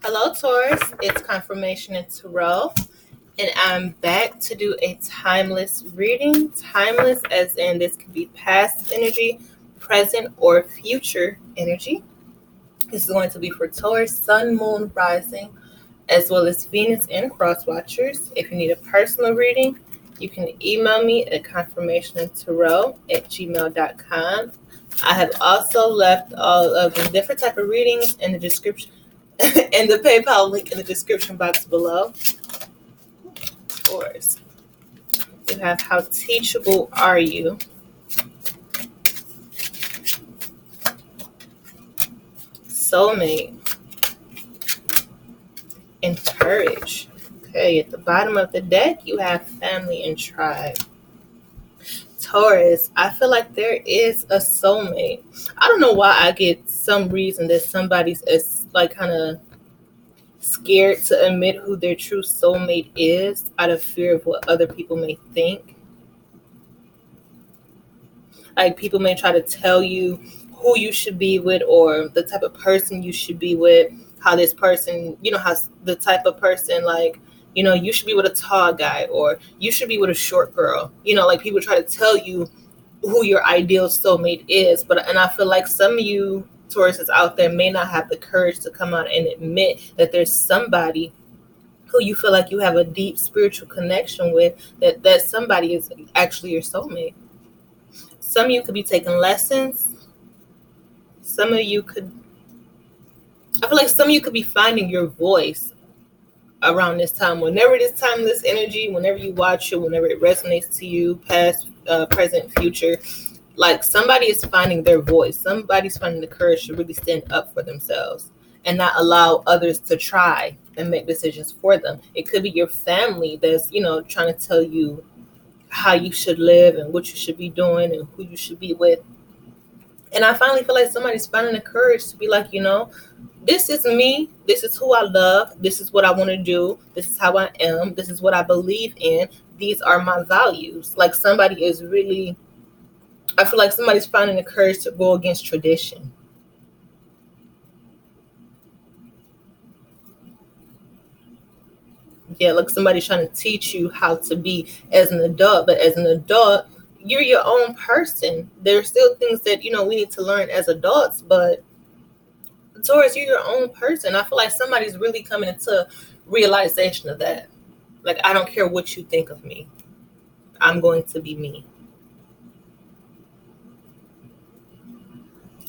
Hello, Taurus. It's Confirmation and Tarot, and I'm back to do a timeless reading. Timeless, as in this could be past energy, present, or future energy. This is going to be for Taurus, Sun, Moon, Rising, as well as Venus and Cross Watchers. If you need a personal reading, you can email me at confirmationandtarot@gmail.com. I have also left all of the different type of readings in the description and the PayPal link in the description box below. Of course, you have How Teachable Are You? Soulmate and Courage. Okay, at the bottom of the deck, you have Family and Tribe. Taurus, I feel like there is a soulmate. I don't know why I get some reason that somebody's like kind of scared to admit who their true soulmate is out of fear of what other people may think. Like people may try to tell you who you should be with or the type of person you should be with, how this person, how the type of person, like, you should be with a tall guy or you should be with a short girl. Like people try to tell you who your ideal soulmate is. And I feel like some of you Tauruses out there may not have the courage to come out and admit that there's somebody who you feel like you have a deep spiritual connection with, that somebody is actually your soulmate. Some of you could be taking lessons. I feel like some of you could be finding your voice around this time. Whenever this timeless energy, whenever you watch it, whenever it resonates to you, past, present, future, like somebody is finding their voice. Somebody's finding the courage to really stand up for themselves and not allow others to try and make decisions for them. It could be your family that's, trying to tell you how you should live and what you should be doing and who you should be with. And I finally feel like somebody's finding the courage to be like, this is me. This is who I love. This is what I want to do. This is how I am. This is what I believe in. These are my values. Like somebody is really, I feel like somebody's finding the courage to go against tradition. Yeah, like somebody's trying to teach you how to be as an adult, but as an adult, you're your own person. There's still things that, we need to learn as adults, but Taurus, you're your own person. I feel like somebody's really coming into realization of that. Like, I don't care what you think of me. I'm going to be me.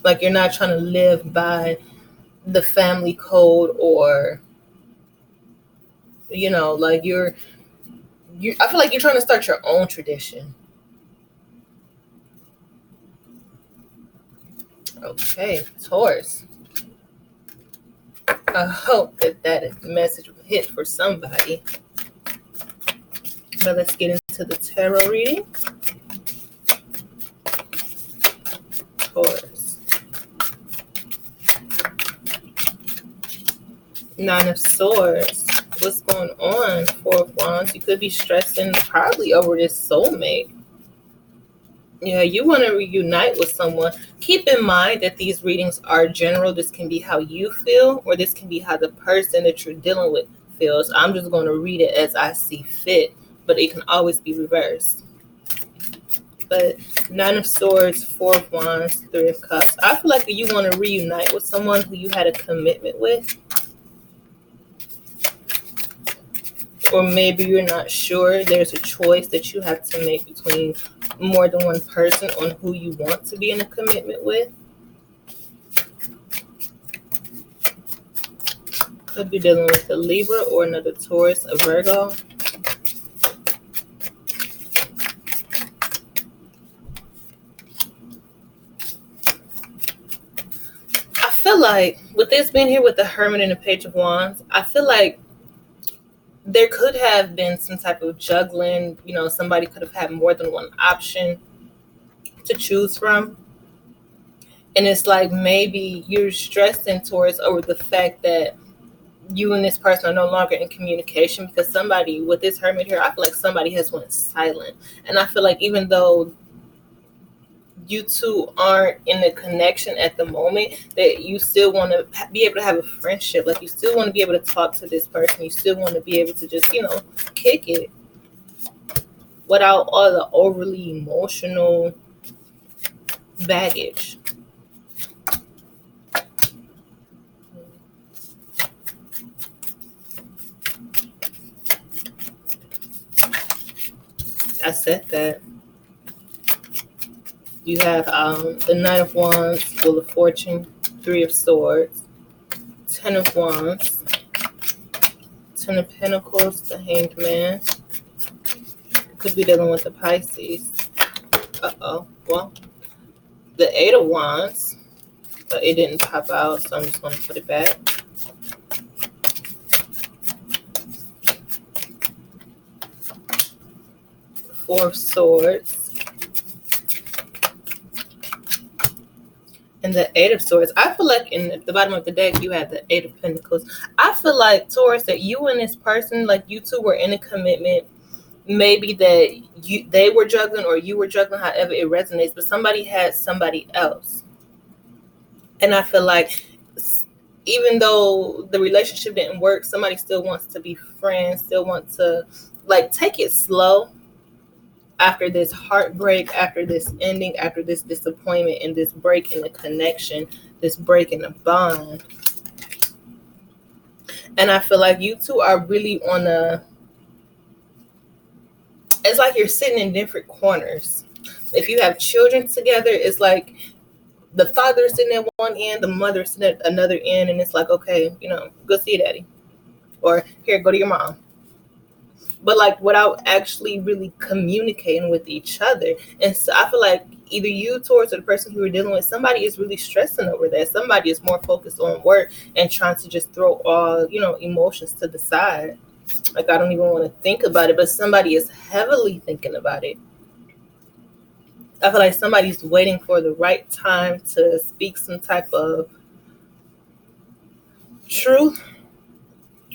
Like, you're not trying to live by the family code or, like I feel like you're trying to start your own tradition. Okay, Taurus. I hope that message will hit for somebody. But let's get into the tarot reading. Taurus. 9 of Swords. What's going on? 4 of Wands. You could be stressing probably over this soulmate. Yeah, you want to reunite with someone. Keep in mind that these readings are general. This can be how you feel, or this can be how the person that you're dealing with feels. I'm just going to read it as I see fit, but it can always be reversed. But 9 of Swords, 4 of Wands, 3 of Cups. I feel like you want to reunite with someone who you had a commitment with. Or maybe you're not sure. There's a choice that you have to make between more than one person on who you want to be in a commitment with. Could be dealing with a Libra or another Taurus, a Virgo. I feel like with this being here with the Hermit and the Page of Wands, I feel like there could have been some type of juggling. Somebody could have had more than one option to choose from. And it's like maybe you're stressing Taurus over the fact that you and this person are no longer in communication, because somebody with this Hermit here, I feel like somebody has went silent. And I feel like even though you two aren't in a connection at the moment, that you still want to be able to have a friendship. Like, you still want to be able to talk to this person. You still want to be able to just, kick it without all the overly emotional baggage. I said that. You have the Knight of Wands, Wheel of Fortune, Three of Swords, Ten of Wands, Ten of Pentacles, the Hanged Man. Could be dealing with the Pisces. Well, the Eight of Wands, but it didn't pop out, so I'm just going to put it back. Four of Swords. And the Eight of Swords. I feel like in the bottom of the deck, you had the Eight of Pentacles. I feel like, Taurus, that you and this person, like, you two were in a commitment. Maybe that they were juggling or you were juggling, however it resonates, but somebody had somebody else. And I feel like even though the relationship didn't work, somebody still wants to be friends, still wants to, like, take it slow after this heartbreak, after this ending, after this disappointment, and this break in the connection, this break in the bond. And I feel like you two are really on it's like you're sitting in different corners. If you have children together, it's like the father is sitting at one end, the mother is sitting at another end, and it's like, okay, go see daddy. Or, here, go to your mom. But, like, without actually really communicating with each other. And so I feel like either you, Taurus, or the person who you're dealing with, somebody is really stressing over that. Somebody is more focused on work and trying to just throw all, emotions to the side. Like, I don't even want to think about it, but somebody is heavily thinking about it. I feel like somebody's waiting for the right time to speak some type of truth,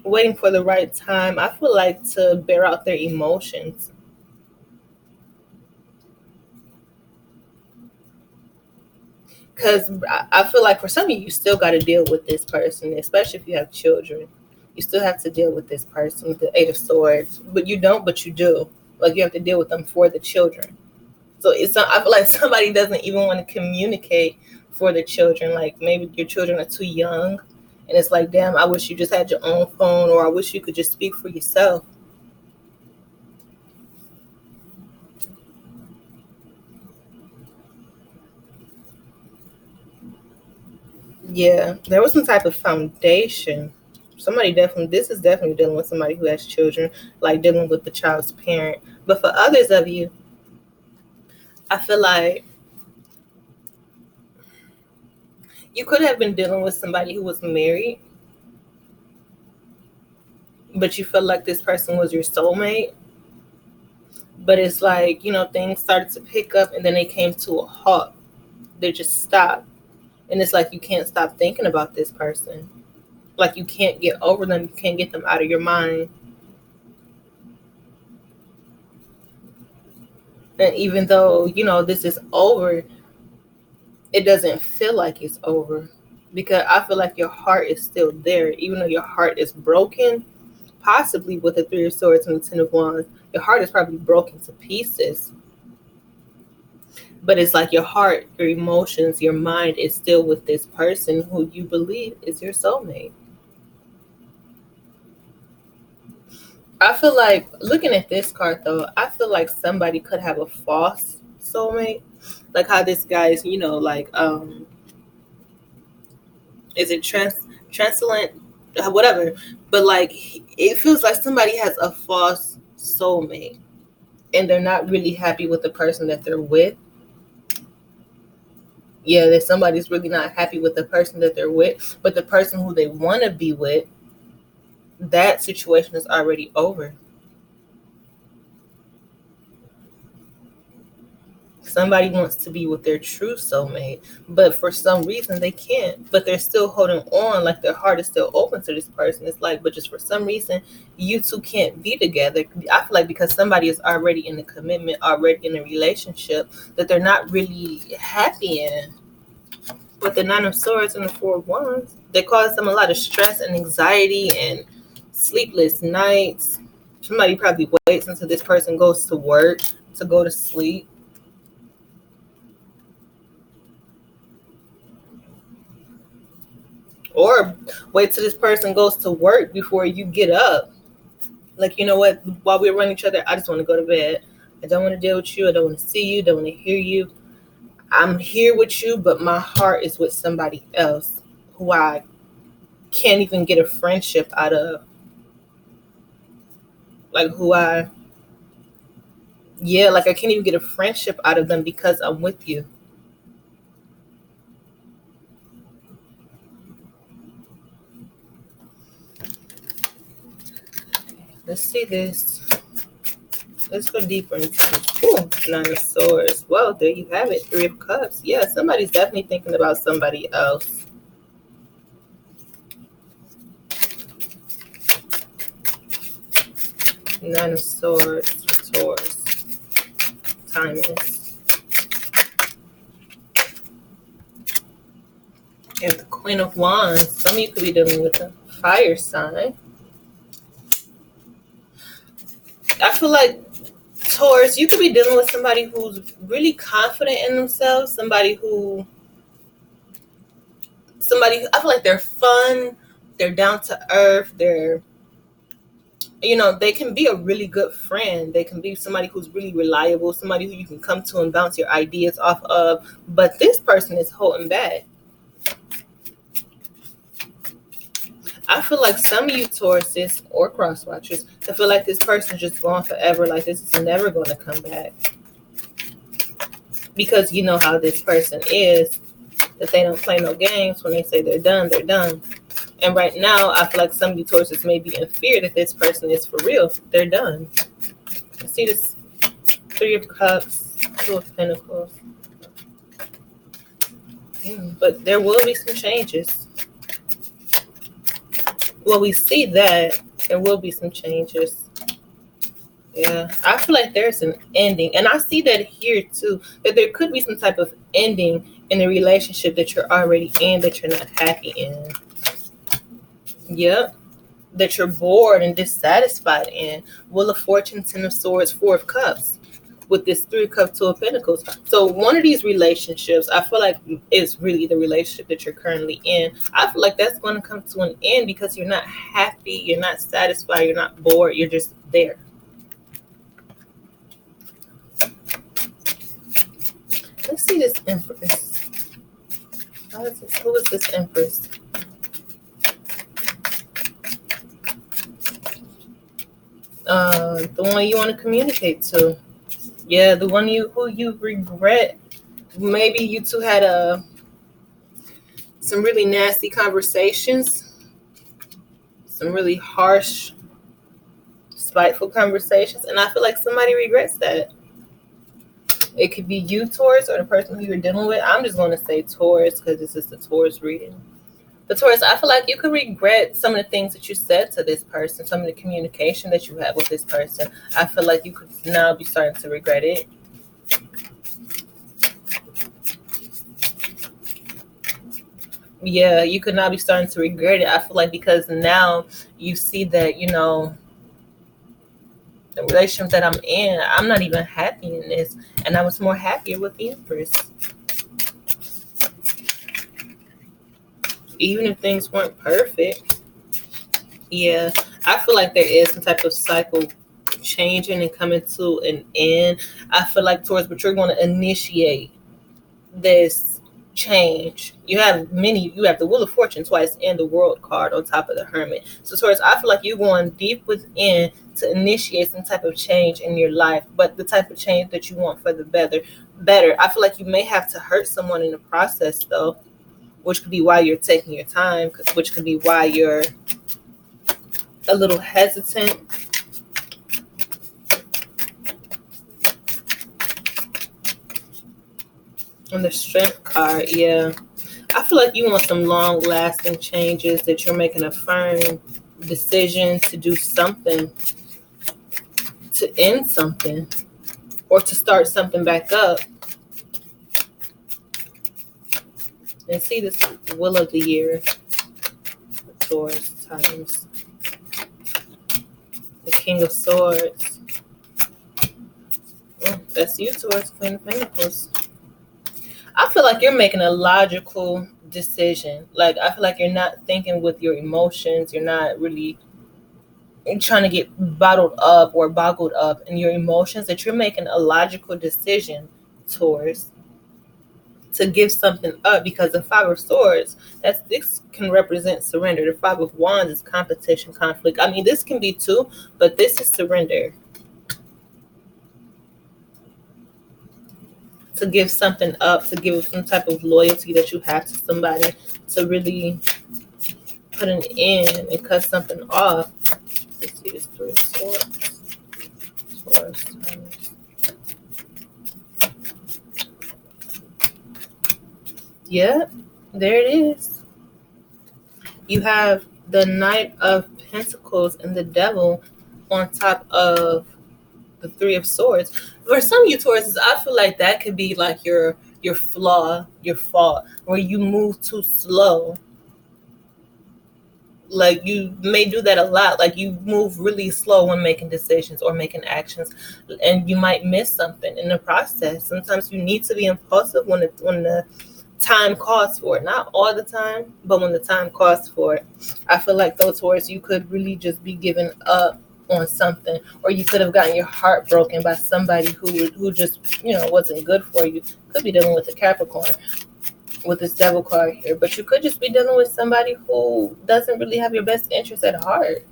waiting for the right time, I feel like, to bear out their emotions. Because I feel like for some of you still got to deal with this person, especially if you have children. You still have to deal with this person with the Eight of Swords. But you don't, but you do. Like, you have to deal with them for the children. So I feel like somebody doesn't even want to communicate for the children. Like, maybe your children are too young. And it's like, damn, I wish you just had your own phone, or I wish you could just speak for yourself. Yeah, there was some type of foundation. This is definitely dealing with somebody who has children, like dealing with the child's parent. But for others of you, I feel like you could have been dealing with somebody who was married, but you felt like this person was your soulmate. But it's like, things started to pick up and then they came to a halt. They just stopped. And it's like you can't stop thinking about this person. Like, you can't get over them. You can't get them out of your mind. And even though, this is over, it doesn't feel like it's over. Because I feel like your heart is still there. Even though your heart is broken, possibly with the Three of Swords and the Ten of Wands, your heart is probably broken to pieces. But it's like your heart, your emotions, your mind is still with this person who you believe is your soulmate. I feel like, looking at this card, though, I feel like somebody could have a false soulmate. Like how this guy is, like, is it transcendent? Whatever. But, like, it feels like somebody has a false soulmate. And they're not really happy with the person that they're with. Yeah, that somebody's really not happy with the person that they're with. But the person who they want to be with, that situation is already over. Somebody wants to be with their true soulmate, but for some reason they can't. But they're still holding on, like their heart is still open to this person. It's like, but just for some reason, you two can't be together. I feel like because somebody is already in a commitment, already in a relationship that they're not really happy in. With the Nine of Swords and the Four of Wands, they cause them a lot of stress and anxiety and sleepless nights. Somebody probably waits until this person goes to work to go to sleep. Or wait till this person goes to work before you get up. Like, you know what? While we're around each other, I just want to go to bed. I don't want to deal with you. I don't want to see you. Don't want to hear you. I'm here with you, but my heart is with somebody else who I can't even get a friendship out of. Like like I can't even get a friendship out of them because I'm with you. Let's see this. Let's go deeper into this. Ooh, Nine of Swords. Well, there you have it. Three of Cups. Yeah, somebody's definitely thinking about somebody else. Nine of Swords. Taurus. Timeless. And the Queen of Wands. Some of you could be dealing with a fire sign. I feel like Taurus, you could be dealing with somebody who's really confident in themselves. Somebody I feel like they're fun. They're down to earth. They can be a really good friend. They can be somebody who's really reliable, somebody who you can come to and bounce your ideas off of. But this person is holding back. I feel like some of you Tauruses or cross watchers, I feel like this person's just gone forever. Like this is never going to come back. Because you know how this person is, that they don't play no games. When they say they're done, they're done. And right now, I feel like some of you Tauruses may be in fear that this person is for real. They're done. See this Three of Cups, Two of Pentacles. But there will be some changes. Well, we see that there will be some changes. Yeah, I feel like there's an ending. And I see that here too, that there could be some type of ending in the relationship that you're already in, that you're not happy in. Yep. That you're bored and dissatisfied in. Wheel of Fortune, Ten of Swords, Four of Cups. With this Three of Cups, Two of Pentacles. So one of these relationships, I feel like is really the relationship that you're currently in. I feel like that's going to come to an end because you're not happy, you're not satisfied, you're not bored, you're just there. Let's see this Empress. Who is this Empress? The one you want to communicate to. Yeah, the one who you regret. Maybe you two had some really nasty conversations, some really harsh, spiteful conversations, and I feel like somebody regrets that. It could be you, Taurus, or the person who you're dealing with. I'm just going to say Taurus because this is the Taurus reading. The Taurus, I feel like you could regret some of the things that you said to this person, some of the communication that you had with this person. I feel like you could now be starting to regret it. Yeah, you could now be starting to regret it. I feel like because now you see that, the relationship that I'm in, I'm not even happy in this. And I was more happier with the Empress. Even if things weren't perfect. Yeah, I feel like there is some type of cycle changing and coming to an end. I feel like but you're going to initiate this change. You have the Wheel of Fortune twice and the World card on top of the Hermit. So Taurus, I feel like you're going deep within to initiate some type of change in your life, but the type of change that you want for the better. I feel like you may have to hurt someone in the process though, which could be why you're taking your time, which could be why you're a little hesitant. On the strength card, yeah. I feel like you want some long lasting changes, that you're making a firm decision to do something, to end something, or to start something back up. And see this will of the year, Taurus times the King of Swords. That's you, Taurus, Queen of Pentacles. I feel like you're making a logical decision. Like, I feel like you're not thinking with your emotions. You're not really trying to get bottled up or boggled up in your emotions, that you're making a logical decision, Taurus, to give something up. Because the Five of Swords, this can represent surrender. The Five of Wands is competition, conflict. I mean, this can be too, but this is surrender. To give something up, to give some type of loyalty that you have to somebody, to really put an end and cut something off. Let's see this Three of Swords. Swords times. Yeah, there it is. You have the Knight of Pentacles and the Devil on top of the Three of Swords. For some of you Tauruses, I feel like that could be like your flaw, your fault, where you move too slow. Like, you may do that a lot. Like, you move really slow when making decisions or making actions, and you might miss something in the process. Sometimes you need to be impulsive when the time calls for it. Not all the time, but when the time calls for it. I feel like those Taurus, you could really just be giving up on something, or you could have gotten your heart broken by somebody who just wasn't good for you. Could be dealing with a Capricorn with this Devil card here, but you could just be dealing with somebody who doesn't really have your best interest at heart.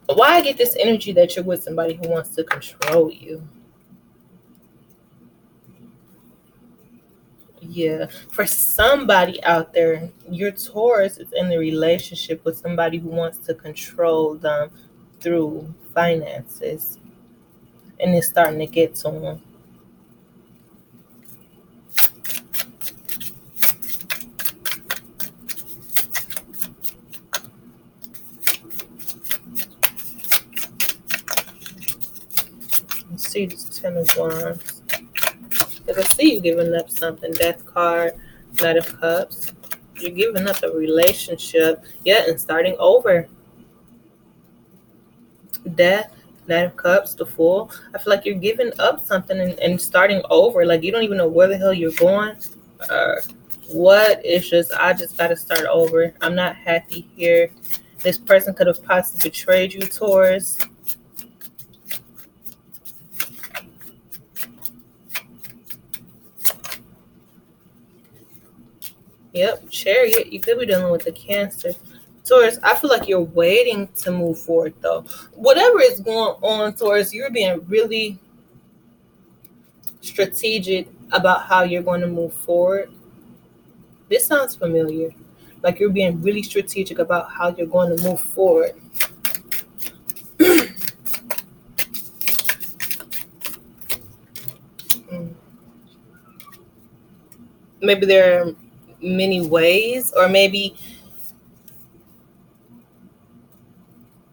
Why I get this energy that you're with somebody who wants to control you. Yeah, for somebody out there, your Taurus is in the relationship with somebody who wants to control them through finances, and it's starting to get to them. Let's see this Ten of Wands. Because I see you giving up something. Death card, Knight of Cups. You're giving up a relationship, yeah, and starting over. Death, Knight of Cups, the Fool. I feel like you're giving up something and starting over. Like, you don't even know where the hell you're going. What? It's just, I just got to start over. I'm not happy here. This person could have possibly betrayed you, Taurus. Yep, Chariot. You could be dealing with the Cancer. Taurus, I feel like you're waiting to move forward, though. Whatever is going on, Taurus, you're being really strategic about how you're going to move forward. This sounds familiar. Like, you're being really strategic about how you're going to move forward. Maybe there are many ways, or maybe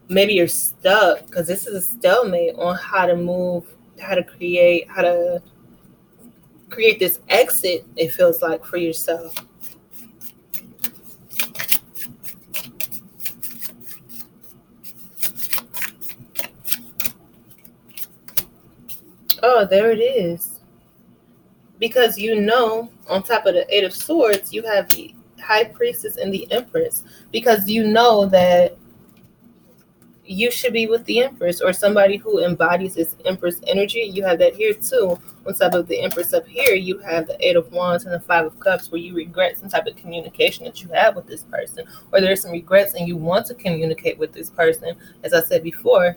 you're stuck, because this is a stalemate on how to move, how to create this exit, it feels like, for yourself. Oh, there it is. Because on top of the Eight of Swords, you have the High Priestess and the Empress. Because you know that you should be with the Empress, or somebody who embodies this Empress energy. You have that here too. On top of the Empress up here, you have the Eight of Wands and the Five of Cups, where you regret some type of communication that you have with this person, or there's some regrets and you want to communicate with this person. As I said before,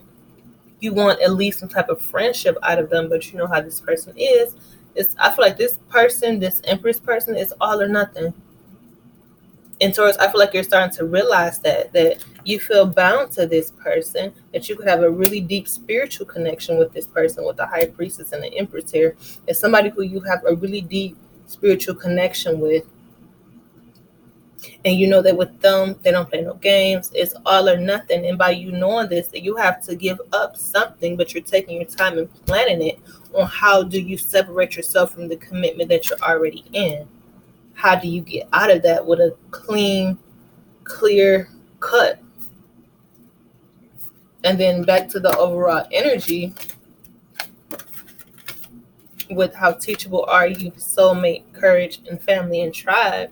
you want at least some type of friendship out of them, but you know how this person is. I feel like this person, this Empress person, is all or nothing. And Taurus, I feel like you're starting to realize that you feel bound to this person, that you could have a really deep spiritual connection with this person, with the High Priestess and the Empress here. It's somebody who you have a really deep spiritual connection with. And you know that with them, they don't play no games. It's all or nothing. And by you knowing this, that you have to give up something, but you're taking your time and planning it on how do you separate yourself from the commitment that you're already in. How do you get out of that with a clean, clear cut? And then back to the overall energy with how teachable are you, soulmate, courage, and family and tribe.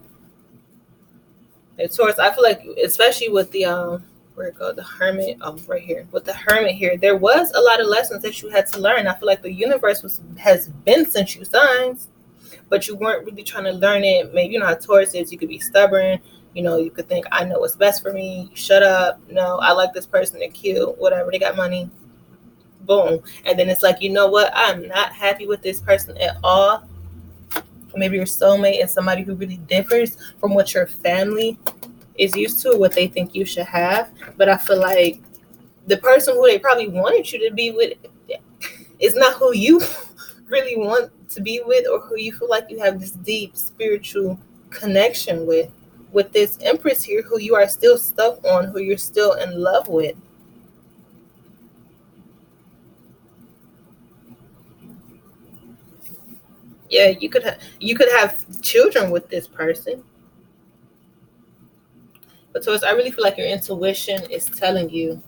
And Taurus, I feel like, especially with the where it go, the Hermit, right here. With the Hermit here, there was a lot of lessons that you had to learn. I feel like the universe has been sent you signs, but you weren't really trying to learn it. Maybe you know how Taurus is. You could be stubborn. You know, you could think, I know what's best for me. Shut up. No, I like this person. They're cute. Whatever. They got money. Boom. And then it's like, you know what? I'm not happy with this person at all. Maybe your soulmate is somebody who really differs from what your family is used to, what they think you should have. But I feel like the person who they probably wanted you to be with is not who you really want to be with, or who you feel like you have this deep spiritual connection with. With this Empress here, who you are still stuck on, who you're still in love with. Yeah, you could have children with this person. But Taurus, I really feel like your intuition is telling you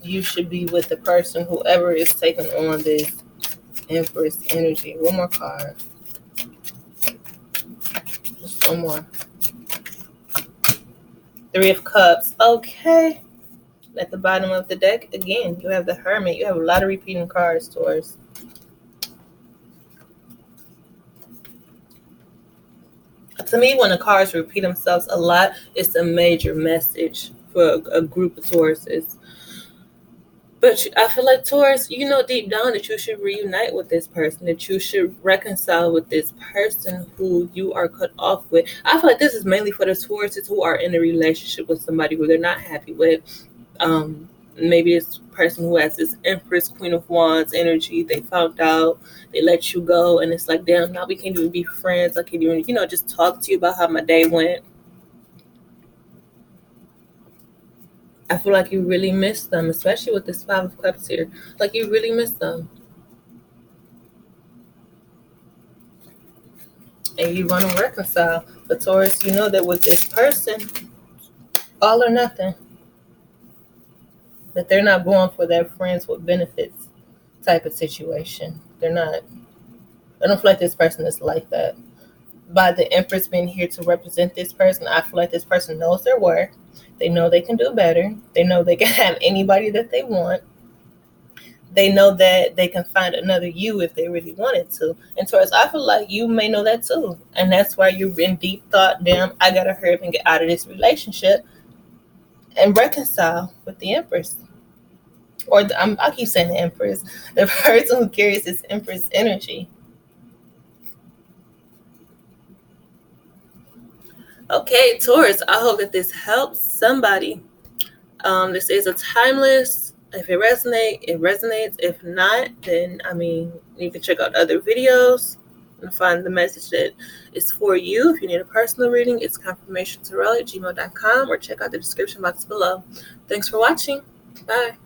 you should be with the person, whoever is taking on this Empress energy. One more card. Just one more. Three of Cups. Okay. At the bottom of the deck, again, you have the Hermit. You have a lot of repeating cards, Taurus. To me, when the cards repeat themselves a lot, it's a major message for a group of Tauruses. But I feel like, Taurus, you know deep down that you should reunite with this person, that you should reconcile with this person who you are cut off with. I feel like this is mainly for the Tauruses who are in a relationship with somebody who they're not happy with. Maybe this person who has this Empress, Queen of Wands energy, they found out, they let you go, and it's like, damn, now we can't even be friends. I can't even, just talk to you about how my day went. I feel like you really miss them, especially with this Five of Cups here. Like, you really miss them. And you want to reconcile. But Taurus, you know that with this person, all or nothing. That they're not going for that friends with benefits type of situation. They're not. I don't feel like this person is like that. By the Empress being here to represent this person, I feel like this person knows their worth. They know they can do better. They know they can have anybody that they want. They know that they can find another you if they really wanted to. And Taurus, I feel like you may know that too. And that's why you're in deep thought, damn, I got to hurry up and get out of this relationship and reconcile with the Empress. Or I keep saying the Empress, the person who carries this Empress energy. Okay, Taurus, I hope that this helps somebody. This is a timeless. If it resonates, it resonates. If not, then, you can check out other videos and find the message that is for you. If you need a personal reading, it's confirmationtarot@gmail.com, or check out the description box below. Thanks for watching. Bye.